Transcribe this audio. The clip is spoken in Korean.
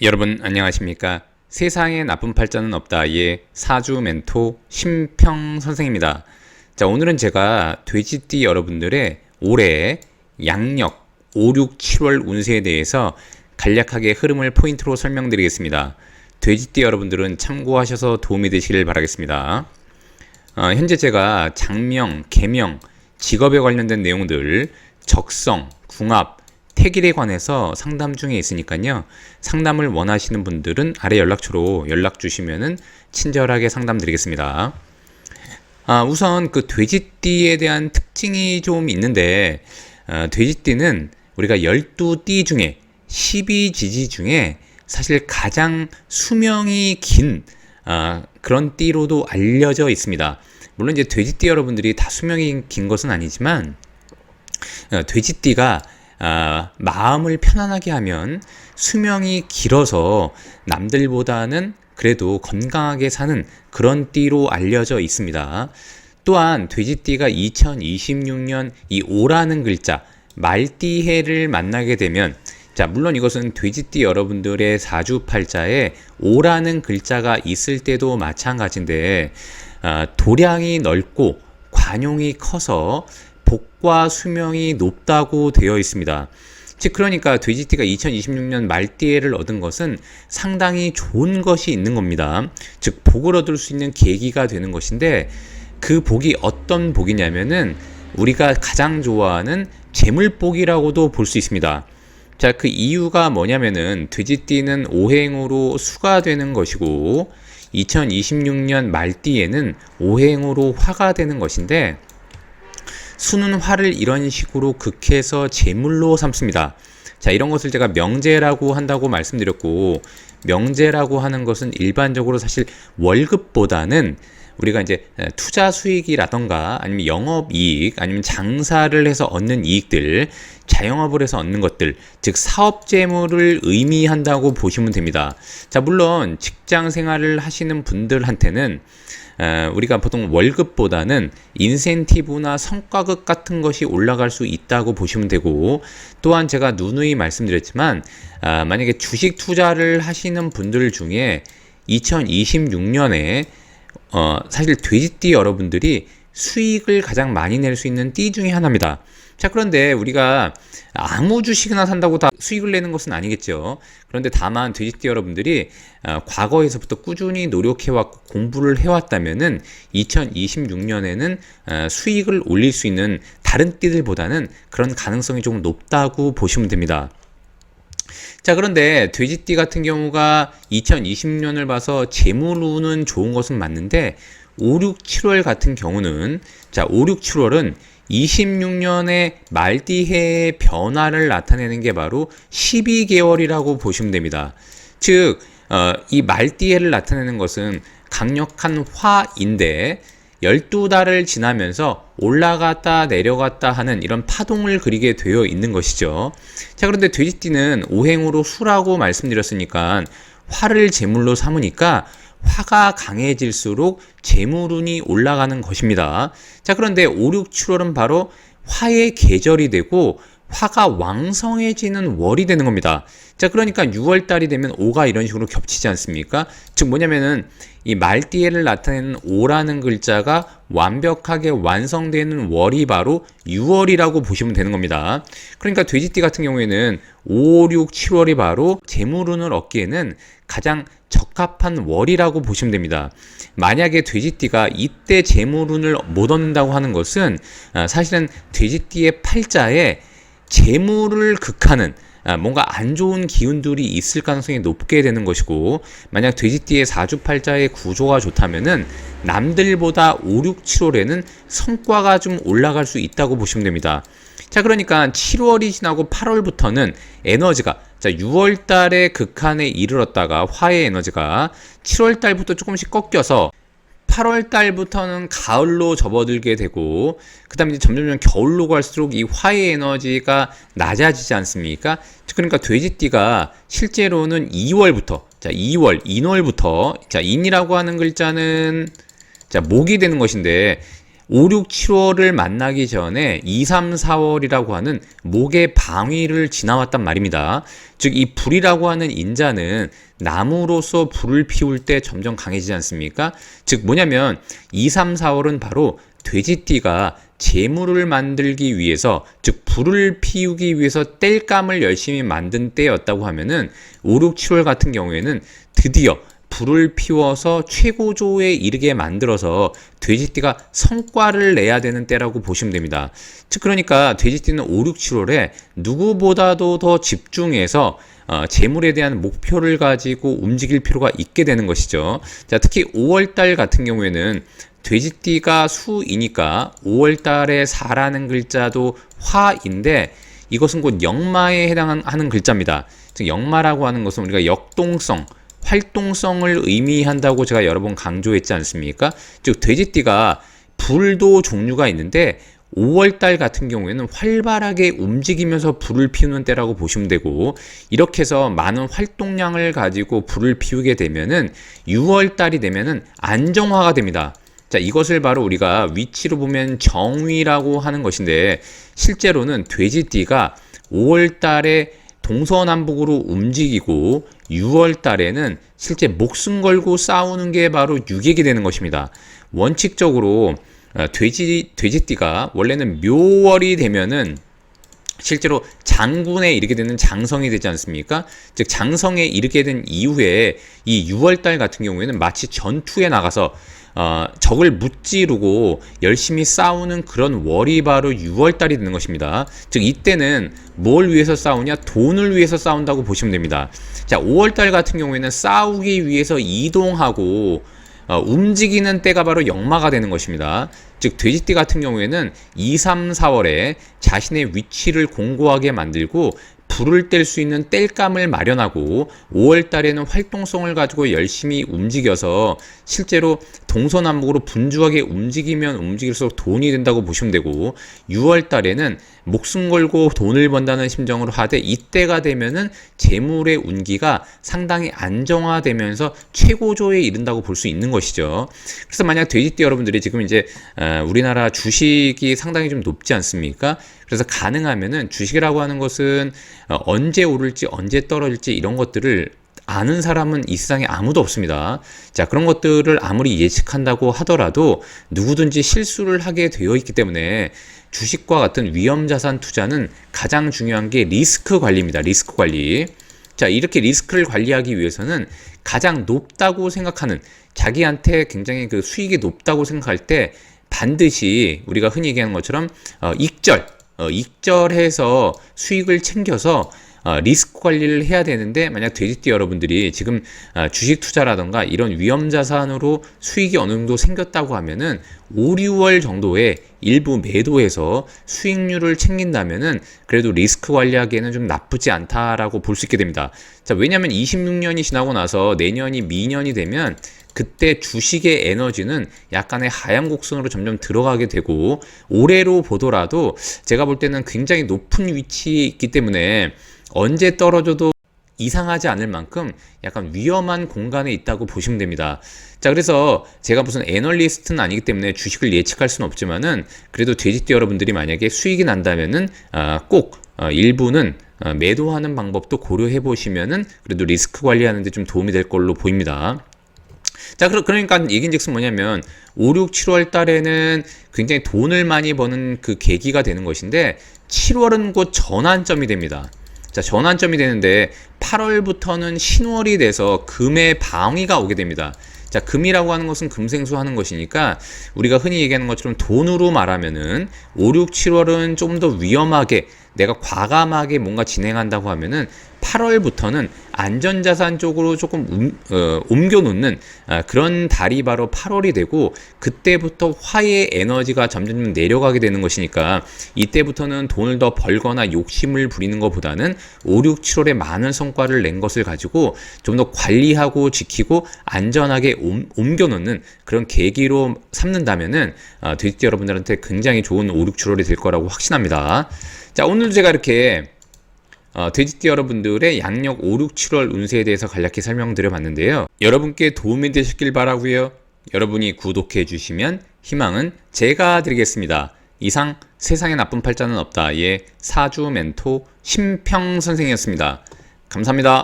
여러분 안녕하십니까? 세상에 나쁜 팔자는 없다의 사주 멘토 심평 선생입니다. 자, 오늘은 제가 돼지띠 여러분들의 올해 양력 5, 6, 7월 운세에 대해서 간략하게 흐름을 포인트로 설명드리겠습니다. 돼지띠 여러분들은 참고하셔서 도움이 되시길 바라겠습니다. 현재 제가 장명, 계명, 직업에 관련된 내용들, 적성, 궁합, 태길에 관해서 상담 중에 있으니까요. 상담을 원하시는 분들은 아래 연락처로 연락 주시면은 친절하게 상담 드리겠습니다. 우선 그 돼지띠에 대한 특징이 좀 있는데, 돼지띠는 우리가 12띠 중에 12지지 중에 사실 가장 수명이 긴 그런 띠로도 알려져 있습니다. 물론 이제 돼지띠 여러분들이 다 수명이 긴 것은 아니지만 돼지띠가 마음을 편안하게 하면 수명이 길어서 남들보다는 그래도 건강하게 사는 그런 띠로 알려져 있습니다. 또한 돼지띠가 2026년 이 오라는 글자 말띠해를 만나게 되면, 자, 물론 이것은 돼지띠 여러분들의 사주팔자에 오라는 글자가 있을 때도 마찬가지인데, 도량이 넓고 관용이 커서 복과 수명이 높다고 되어 있습니다. 즉 그러니까 돼지띠가 2026년 말띠해를 얻은 것은 상당히 좋은 것이 있는 겁니다. 즉 복을 얻을 수 있는 계기가 되는 것인데, 그 복이 어떤 복이냐면은 우리가 가장 좋아하는 재물복이라고도 볼 수 있습니다. 자, 그 이유가 뭐냐면은 돼지띠는 오행으로 수가 되는 것이고 2026년 말띠에는 오행으로 화가 되는 것인데, 수는 화를 이런 식으로 극해서 재물로 삼습니다. 자, 이런 것을 제가 명제라고 한다고 말씀드렸고, 명제라고 하는 것은 일반적으로 사실 월급보다는 우리가 이제 투자 수익이라던가 아니면 영업이익 아니면 장사를 해서 얻는 이익들, 자영업을 해서 얻는 것들, 즉 사업 재물을 의미한다고 보시면 됩니다. 자, 물론 직장 생활을 하시는 분들한테는 우리가 보통 월급보다는 인센티브나 성과급 같은 것이 올라갈 수 있다고 보시면 되고, 또한 제가 누누이 말씀드렸지만 만약에 주식 투자를 하시는 분들 중에 2026년에 사실 돼지띠 여러분들이 수익을 가장 많이 낼 수 있는 띠 중에 하나입니다. 자, 그런데 우리가 아무 주식이나 산다고 다 수익을 내는 것은 아니겠죠. 그런데 다만 돼지띠 여러분들이 과거에서부터 꾸준히 노력해왔고 공부를 해왔다면은 2026년에는 수익을 올릴 수 있는 다른 띠들보다는 그런 가능성이 조금 높다고 보시면 됩니다. 자, 그런데 돼지띠 같은 경우가 2020년을 봐서 재물운은 좋은 것은 맞는데 5, 6, 7월 같은 경우는, 자, 5, 6, 7월은 26년의 말띠해의 변화를 나타내는 게 바로 12개월이라고 보시면 됩니다. 즉, 이 말띠해를 나타내는 것은 강력한 화인데 12달을 지나면서 올라갔다 내려갔다 하는 이런 파동을 그리게 되어 있는 것이죠. 자, 그런데 돼지띠는 오행으로 수라고 말씀드렸으니까 화를 제물로 삼으니까 화가 강해질수록 재물운이 올라가는 것입니다. 자, 그런데 5, 6, 7월은 바로 화의 계절이 되고 화가 왕성해지는 월이 되는 겁니다. 자, 그러니까 6월달이 되면 5가 이런 식으로 겹치지 않습니까? 즉 뭐냐면은 이 말띠해를 나타내는 5라는 글자가 완벽하게 완성되는 월이 바로 6월이라고 보시면 되는 겁니다. 그러니까 돼지띠 같은 경우에는 5, 6, 7월이 바로 재물운을 얻기에는 가장 적합한 월이라고 보시면 됩니다. 만약에 돼지띠가 이때 재물운을 못 얻는다고 하는 것은 사실은 돼지띠의 팔자에 재물을 극하는 뭔가 안 좋은 기운들이 있을 가능성이 높게 되는 것이고, 만약 돼지띠의 사주팔자의 구조가 좋다면은 남들보다 5, 6, 7월에는 성과가 좀 올라갈 수 있다고 보시면 됩니다. 자, 그러니까 7월이 지나고 8월부터는 에너지가, 자, 6월 달에 극한에 이르렀다가 화의 에너지가 7월 달부터 조금씩 꺾여서 8월 달부터는 가을로 접어들게 되고, 그 다음에 점점 겨울로 갈수록 이 화의 에너지가 낮아지지 않습니까? 그러니까 돼지띠가 실제로는 2월부터, 자, 2월, 인월부터, 자, 인이라고 하는 글자는 자, 목이 되는 것인데 5, 6, 7월을 만나기 전에 2, 3, 4월이라고 하는 목의 방위를 지나왔단 말입니다. 즉 이 불이라고 하는 인자는 나무로서 불을 피울 때 점점 강해지지 않습니까? 즉 뭐냐면 2, 3, 4월은 바로 돼지띠가 재물을 만들기 위해서, 즉 불을 피우기 위해서 땔감을 열심히 만든 때였다고 하면은 5, 6, 7월 같은 경우에는 드디어 불을 피워서 최고조에 이르게 만들어서 돼지띠가 성과를 내야 되는 때라고 보시면 됩니다. 즉 그러니까 돼지띠는 5, 6, 7월에 누구보다도 더 집중해서 재물에 대한 목표를 가지고 움직일 필요가 있게 되는 것이죠. 자, 특히 5월달 같은 경우에는 돼지띠가 수이니까 5월달에 사라는 글자도 화인데 이것은 곧 역마에 해당하는 글자입니다. 즉 역마라고 하는 것은 우리가 역동성, 활동성을 의미한다고 제가 여러 번 강조했지 않습니까? 즉 돼지띠가 불도 종류가 있는데 5월달 같은 경우에는 활발하게 움직이면서 불을 피우는 때라고 보시면 되고, 이렇게 해서 많은 활동량을 가지고 불을 피우게 되면은 6월달이 되면은 안정화가 됩니다. 자, 이것을 바로 우리가 위치로 보면 정위라고 하는 것인데, 실제로는 돼지띠가 5월달에 동서남북으로 움직이고 6월달에는 실제 목숨 걸고 싸우는 게 바로 유객이 되는 것입니다. 원칙적으로 돼지띠가 원래는 묘월이 되면은 실제로 장군에 이르게 되는 장성이 되지 않습니까? 즉 장성에 이르게 된 이후에 이 6월달 같은 경우에는 마치 전투에 나가서 적을 무찌르고 열심히 싸우는 그런 월이 바로 6월달이 되는 것입니다. 즉 이때는 뭘 위해서 싸우냐? 돈을 위해서 싸운다고 보시면 됩니다. 자, 5월달 같은 경우에는 싸우기 위해서 이동하고 움직이는 때가 바로 역마가 되는 것입니다. 즉 돼지띠 같은 경우에는 2, 3, 4월에 자신의 위치를 공고하게 만들고 불을 뗄 수 있는 땔감을 마련하고 5월달에는 활동성을 가지고 열심히 움직여서 실제로 동서남북으로 분주하게 움직이면 움직일수록 돈이 된다고 보시면 되고, 6월달에는 목숨 걸고 돈을 번다는 심정으로 하되 이때가 되면은 재물의 운기가 상당히 안정화되면서 최고조에 이른다고 볼 수 있는 것이죠. 그래서 만약 돼지띠 여러분들이 지금 이제 우리나라 주식이 상당히 좀 높지 않습니까? 그래서 가능하면은 주식이라고 하는 것은 언제 오를지 언제 떨어질지 이런 것들을 아는 사람은 이 세상에 아무도 없습니다. 자, 그런 것들을 아무리 예측한다고 하더라도 누구든지 실수를 하게 되어 있기 때문에 주식과 같은 위험자산 투자는 가장 중요한 게 리스크 관리입니다. 리스크 관리. 자, 이렇게 리스크를 관리하기 위해서는 가장 높다고 생각하는, 자기한테 굉장히 그 수익이 높다고 생각할 때 반드시 우리가 흔히 얘기하는 것처럼 익절해서 수익을 챙겨서 리스크 관리를 해야 되는데, 만약 돼지띠 여러분들이 지금 주식 투자라던가 이런 위험자산으로 수익이 어느 정도 생겼다고 하면은 5, 6월 정도에 일부 매도해서 수익률을 챙긴다면은 그래도 리스크 관리하기에는 좀 나쁘지 않다라고 볼 수 있게 됩니다. 자, 왜냐하면 26년이 지나고 나서 내년이 미년이 되면 그때 주식의 에너지는 약간의 하향 곡선으로 점점 들어가게 되고, 올해로 보더라도 제가 볼 때는 굉장히 높은 위치에 있기 때문에 언제 떨어져도 이상하지 않을 만큼 약간 위험한 공간에 있다고 보시면 됩니다. 자, 그래서 제가 무슨 애널리스트는 아니기 때문에 주식을 예측할 수는 없지만은 그래도 돼지띠 여러분들이 만약에 수익이 난다면은 꼭 일부는 매도하는 방법도 고려해 보시면은 그래도 리스크 관리하는 데 좀 도움이 될 걸로 보입니다. 자, 그러니까 얘기인즉슨 뭐냐면 5, 6, 7월 달에는 굉장히 돈을 많이 버는 그 계기가 되는 것인데 7월은 곧 전환점이 됩니다. 자, 전환점이 되는데 8월부터는 신월이 돼서 금의 방위가 오게 됩니다. 자, 금이라고 하는 것은 금생수 하는 것이니까 우리가 흔히 얘기하는 것처럼 돈으로 말하면은 5, 6, 7월은 좀 더 위험하게 내가 과감하게 뭔가 진행한다고 하면은 8월부터는 안전자산 쪽으로 조금 옮겨놓는 그런 달이 바로 8월이 되고, 그때부터 화의 에너지가 점점 내려가게 되는 것이니까 이때부터는 돈을 더 벌거나 욕심을 부리는 것보다는 5, 6, 7월에 많은 성과를 낸 것을 가지고 좀 더 관리하고 지키고 안전하게 옮겨놓는 그런 계기로 삼는다면은 돼지띠 여러분들한테 굉장히 좋은 5, 6, 7월이 될 거라고 확신합니다. 자, 오늘 제가 이렇게 돼지띠 여러분들의 양력 5, 6, 7월 운세에 대해서 간략히 설명드려 봤는데요. 여러분께 도움이 되셨길 바라고요. 여러분이 구독해 주시면 희망은 제가 드리겠습니다. 이상 세상에 나쁜 팔자는 없다의 사주 멘토 심평 선생이었습니다. 감사합니다.